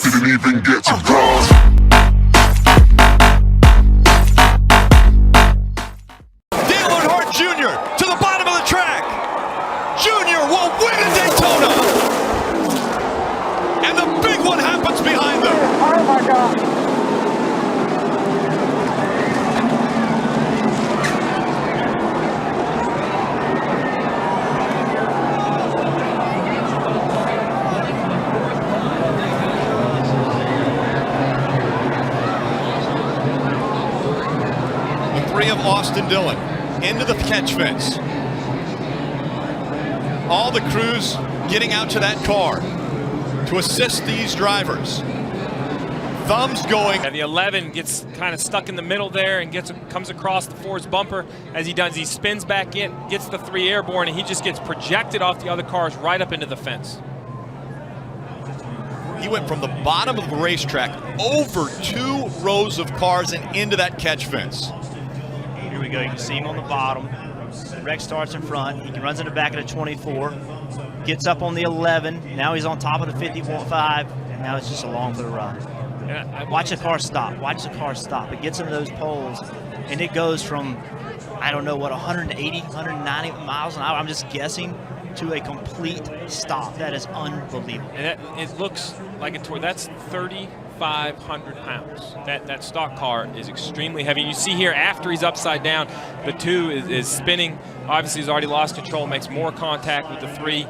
Didn't even get to bronze. Jr. to the bottom of the track. Jr. will win at Daytona. And the big one happens behind them. Oh my God. The three of Austin Dillon into the catch fence. All the crews getting out to that car to assist these drivers. Thumbs going. The 11 gets kind of stuck in the middle there and comes across the Ford's bumper. As he does, he spins back in, gets the 3 airborne, and he just gets projected off the other cars right up into the fence. He went from the bottom of the racetrack over 2 rows of cars and into that catch fence. Here we go, you can see him on the bottom. Rex starts in front, he runs in the back of the 24, gets up on the 11, now he's on top of the 55, and now it's just along for the ride. Yeah, watch the car stop, watch the car stop. It gets into those poles, and it goes from, I don't know what, 180, 190 miles an hour, I'm just guessing, to a complete stop. That is unbelievable. And it looks like that's 3,500 pounds. That stock car is extremely heavy. And you see here, after he's upside down, the 2 is spinning. Obviously, he's already lost control, makes more contact with the 3.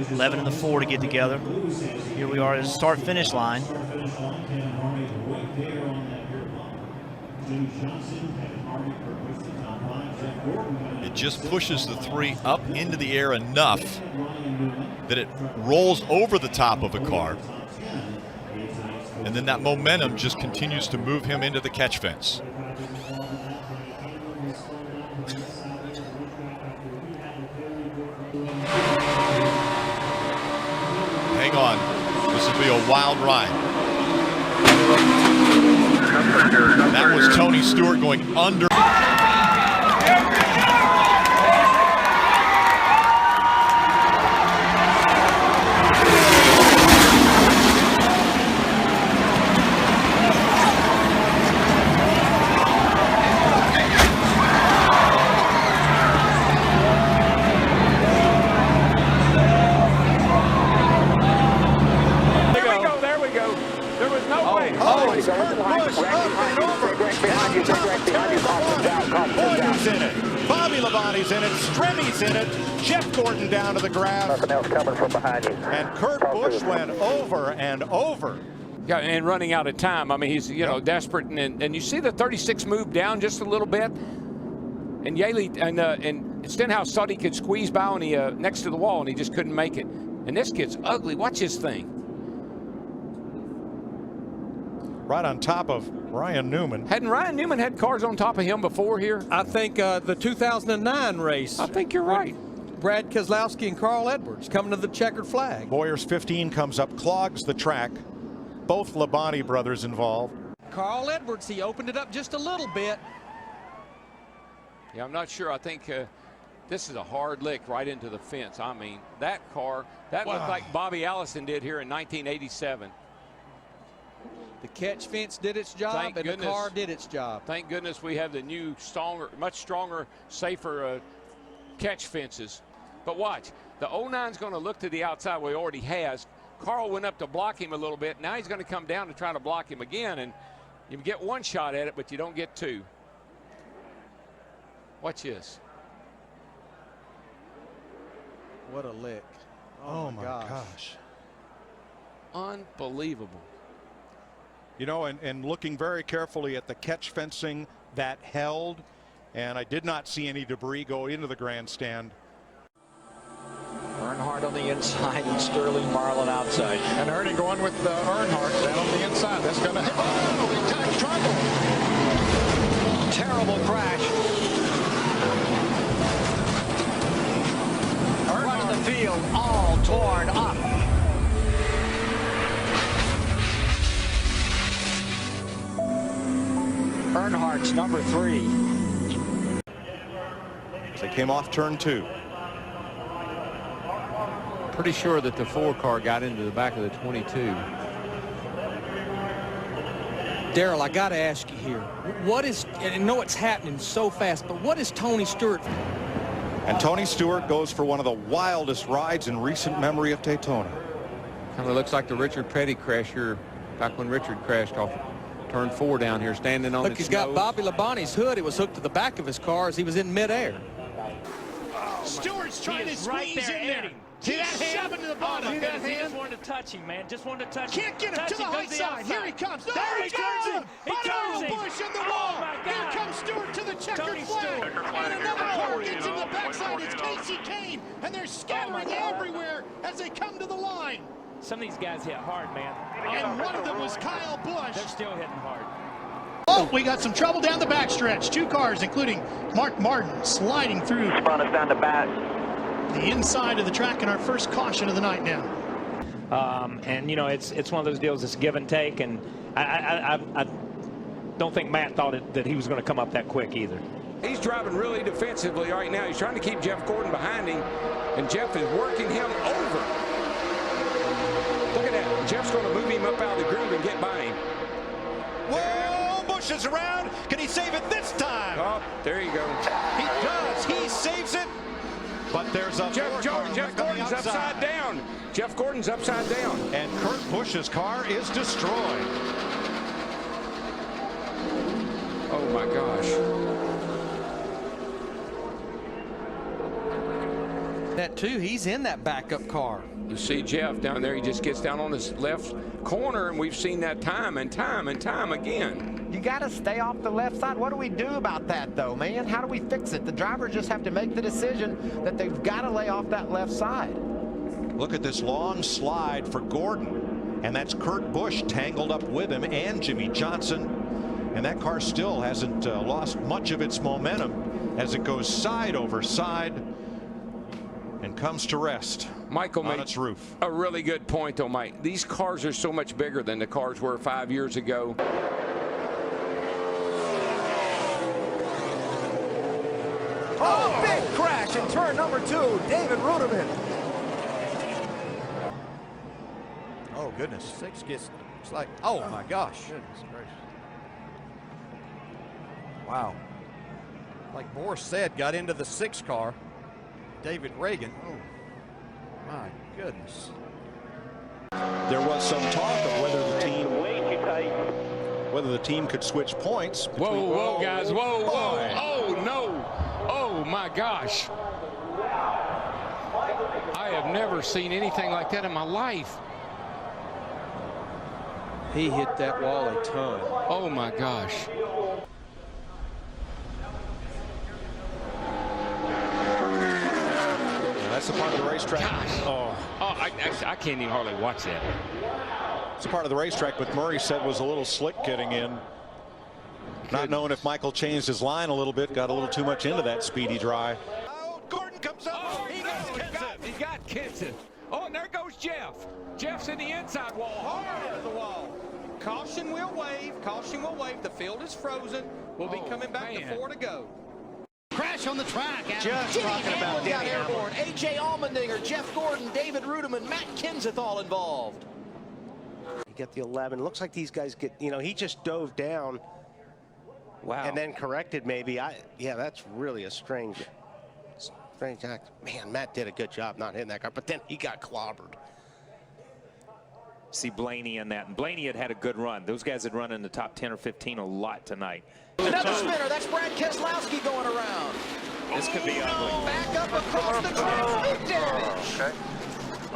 $11 and the 4 to get together. Here we are at the start-finish line. It just pushes the 3 up into the air enough that it rolls over the top of a car. And then that momentum just continues to move him into the catch fence. Hang on, this will be a wild ride. That was Tony Stewart going under. In it, Stremmy's in it, Jeff Gordon down to the ground. Nothing else coming from behind you. And Kurt Busch went over and over. Yeah, and running out of time. I mean, he's, desperate. And you see the 36 move down just a little bit. And Yaley and Stenhouse thought he could squeeze by on the, next to the wall, and he just couldn't make it. And this kid's ugly. Watch his thing. Right on top of Ryan Newman. Hadn't Ryan Newman had cars on top of him before here? I think the 2009 race. I think you're right. Brad Keselowski and Carl Edwards coming to the checkered flag. Boyer's 15 comes up, clogs the track. Both Labonte brothers involved. Carl Edwards, he opened it up just a little bit. Yeah, I'm not sure. I think this is a hard lick right into the fence. I mean, that car, that looked like Bobby Allison did here in 1987. The catch fence did its job, and the car did its job. Thank goodness we have the new, stronger, much stronger, safer catch fences. But watch, the 09's going to look to the outside where he already has. Carl went up to block him a little bit. Now he's going to come down to try to block him again, and you get 1 shot at it, but you don't get 2. Watch this. What a lick. Oh my gosh. Unbelievable. You know, and looking very carefully at the catch fencing that held, and I did not see any debris go into the grandstand. Earnhardt on the inside and Sterling Marlin outside. And Ernie going with Earnhardt down on the inside. That's going to hit. Oh, he touched trouble. Terrible crash. Earnhardt in the field, all torn up. Earnhardt's number 3. They came off turn 2. Pretty sure that the 4 car got into the back of the 22. Darrell, I got to ask you here. What is, and I know it's happening so fast, but what is Tony Stewart? And Tony Stewart goes for one of the wildest rides in recent memory of Daytona. Kind of looks like the Richard Petty crash here, back when Richard crashed off turn 4 down here, standing on Look, he's got Bobby Labonte's hood. It was hooked to the back of his car as he was in midair. Stewart's trying to squeeze in there. See that hand? Shoving to the bottom. See that hand? He just wanted to touch him, man. Just wanted to touch him. Can't get him to the high side. Here he comes. No, there he turns him. He turns him. Bush in the wall. Here comes Stewart to the checkered flag. And another car gets in the backside. It's Casey Kane. And they're scattering everywhere as they come to the line. Some of these guys hit hard, man. And one of them was Kyle Busch. They're still hitting hard. Oh, we got some trouble down the backstretch. 2 cars, including Mark Martin, sliding through Front us down the back. the inside of the track in our first caution of the night now. And, you know, it's one of those deals that's give and take. And I don't think Matt thought that he was going to come up that quick either. He's driving really defensively right now. He's trying to keep Jeff Gordon behind him, and Jeff is working him over. Look at that. Jeff's going to move him up out of the groove and get by him. Whoa, Busch is around. Can he save it this time? Oh, there you go. He does. He saves it. But there's a Jeff Gordon's upside down. Jeff Gordon's upside down. And Kurt Busch's car is destroyed. Oh, my gosh. That, too, he's in that backup car. You see Jeff down there. He just gets down on his left corner, and we've seen that time and time and time again. You got to stay off the left side. What do we do about that, though, man? How do we fix it? The drivers just have to make the decision that they've got to lay off that left side. Look at this long slide for Gordon. And that's Kurt Busch tangled up with him and Jimmy Johnson. And that car still hasn't lost much of its momentum as it goes side over side and comes to rest Michael on its roof. A really good point, though, Mike. These cars are so much bigger than the cars were 5 years ago. Oh, big crash in turn number 2. David Ruderman. Oh, goodness. 6 gets, it's like, oh, my gosh. Goodness gracious. Wow. Like Boris said, got into the 6 car. David Reagan. Oh, my goodness. There was some talk of whether the team could switch points. Whoa, guys. Whoa. Oh, no. Oh, my gosh. I have never seen anything like that in my life. He hit that wall a ton. Oh, my gosh. That's the part of the racetrack. I can't even hardly watch that. It's part of the racetrack, but Murray said was a little slick getting in. Not knowing if Michael changed his line a little bit, got a little too much into that speedy dry. Oh, Gordon comes up. Oh, he got Kenson. Oh, and there goes Jeff. Jeff's in the inside wall. Hard into the wall. Caution will wave. Caution will wave. The field is frozen. We'll be coming back to 4 to go. Crash on the track. Just Jimmy talking about Hamlin got Danny airborne. A.J. Allmendinger, Jeff Gordon, David Ruderman, Matt Kenseth all involved. You get the 11. Looks like these guys get, you know, he just dove down. Wow. And then corrected maybe. Yeah, that's really a strange act. Man, Matt did a good job not hitting that car, but then he got clobbered. See Blaney in that. And Blaney had a good run. Those guys had run in the top 10 or 15 a lot tonight. Another spinner. That's Brad Keselowski going around. This could be ugly. Back up across the track. Big damage.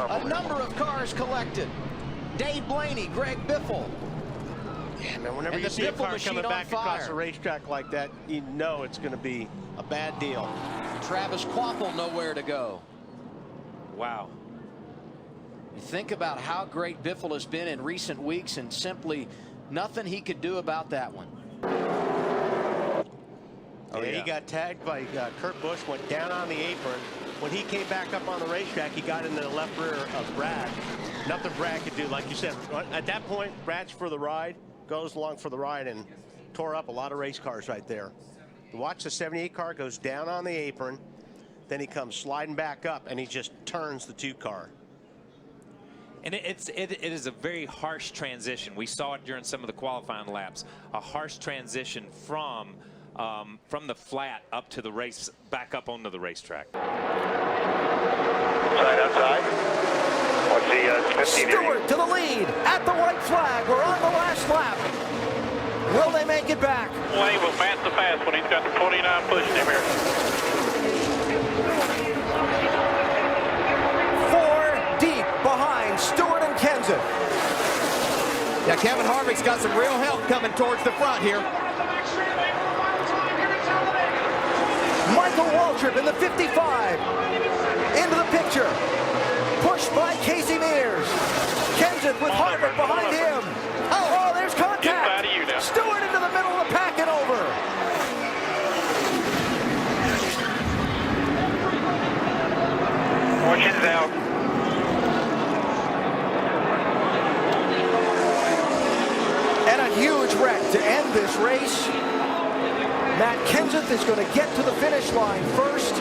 A number of cars collected. Dave Blaney, Greg Biffle. Yeah, man, whenever you see a car coming back across a racetrack like that, you know it's going to be a bad deal. Travis Kvapil nowhere to go. Wow. You think about how great Biffle has been in recent weeks, and simply nothing he could do about that one. Oh, yeah, he got tagged by Kurt Busch, went down on the apron. When he came back up on the racetrack, he got into the left rear of Brad. Nothing Brad could do. Like you said, at that point, Brad's for the ride, goes along for the ride, and tore up a lot of race cars right there. Watch the 78 car goes down on the apron, then he comes sliding back up, and he just turns the 2 car. And it is a very harsh transition. We saw it during some of the qualifying laps. A harsh transition from the flat up to the race, back up onto the racetrack. Outside. What's the 15? Stewart to the lead at the white flag. We're on the last lap. Will they make it back? Wayne will pass the fast when he's got the 49 pushing him here. 4 deep behind Stewart and Kenseth. Yeah, Kevin Harvick's got some real help coming towards the front here. Michael Waltrip in the 55. Into the picture. Pushed by Casey Mears. Kenseth with Harvick behind him. Oh, there's contact. Stewart into the middle of the pack and over. Fortune's out. And a huge wreck to end this race. Matt Kenseth is going to get to the finish line first.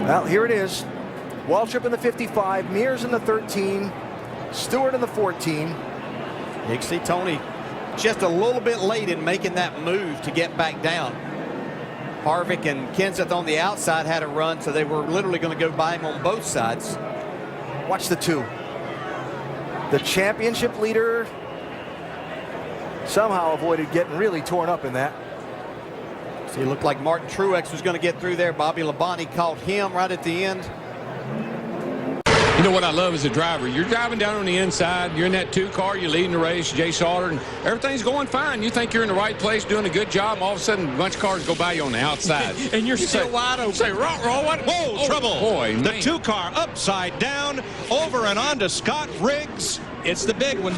Well, here it is. Waltrip in the 55, Mears in the 13, Stewart in the 14. You can see Tony just a little bit late in making that move to get back down. Harvick and Kenseth on the outside had a run, so they were literally going to go by him on both sides. Watch the 2. The championship leader somehow avoided getting really torn up in that. See, it looked like Martin Truex was going to get through there. Bobby Labonte caught him right at the end. You know what I love as a driver? You're driving down on the inside. You're in that 2 car. You're leading the race, Jay Sauter, and everything's going fine. You think you're in the right place, doing a good job. And all of a sudden, a bunch of cars go by you on the outside. And you're still wide open. Say, roll, what? Whoa, trouble. Boy, the man. 2 car upside down, over and on to Scott Riggs. It's the big one.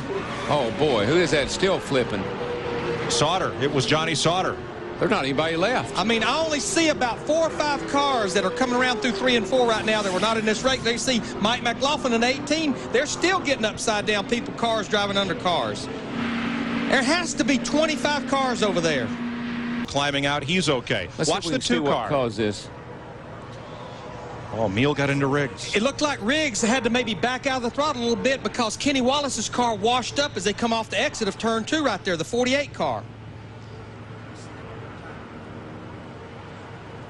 Oh, boy. Who is that still flipping? Sauter. It was Johnny Sauter. There's not anybody left. I mean, I only see about 4 or 5 cars that are coming around through 3 and 4 right now that were not in this race. They see Mike McLaughlin in 18. They're still getting upside down people, cars driving under cars. There has to be 25 cars over there. Climbing out, he's okay. Watch the 2 car. What caused this? Oh, Meal got into Riggs. It looked like Riggs had to maybe back out of the throttle a little bit because Kenny Wallace's car washed up as they come off the exit of turn 2 right there, the 48 car.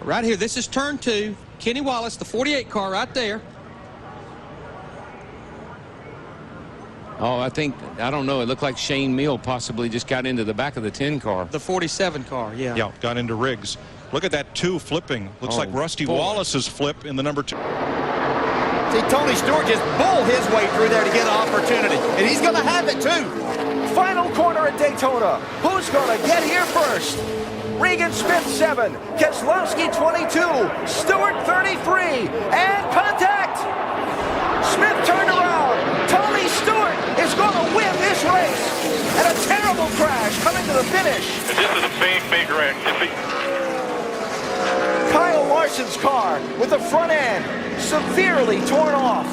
Right here, this is turn 2. Kenny Wallace, the 48 car right there. Oh, I don't know. It looked like Shane Meal possibly just got into the back of the 10 car. The 47 car, yeah. Yeah, got into Riggs. Look at that 2 flipping. Looks like Rusty Wallace's flip in the number 2. See, Tony Stewart just bulled his way through there to get an opportunity. And he's going to have it, too. Final corner at Daytona. Who's going to get here first? Regan Smith 7, Keselowski 22, Stewart 33, and contact! Smith turned around. Tony Stewart is going to win this race. And a terrible crash coming to the finish. This is a big, big wreck. Kyle Larson's car with the front end severely torn off.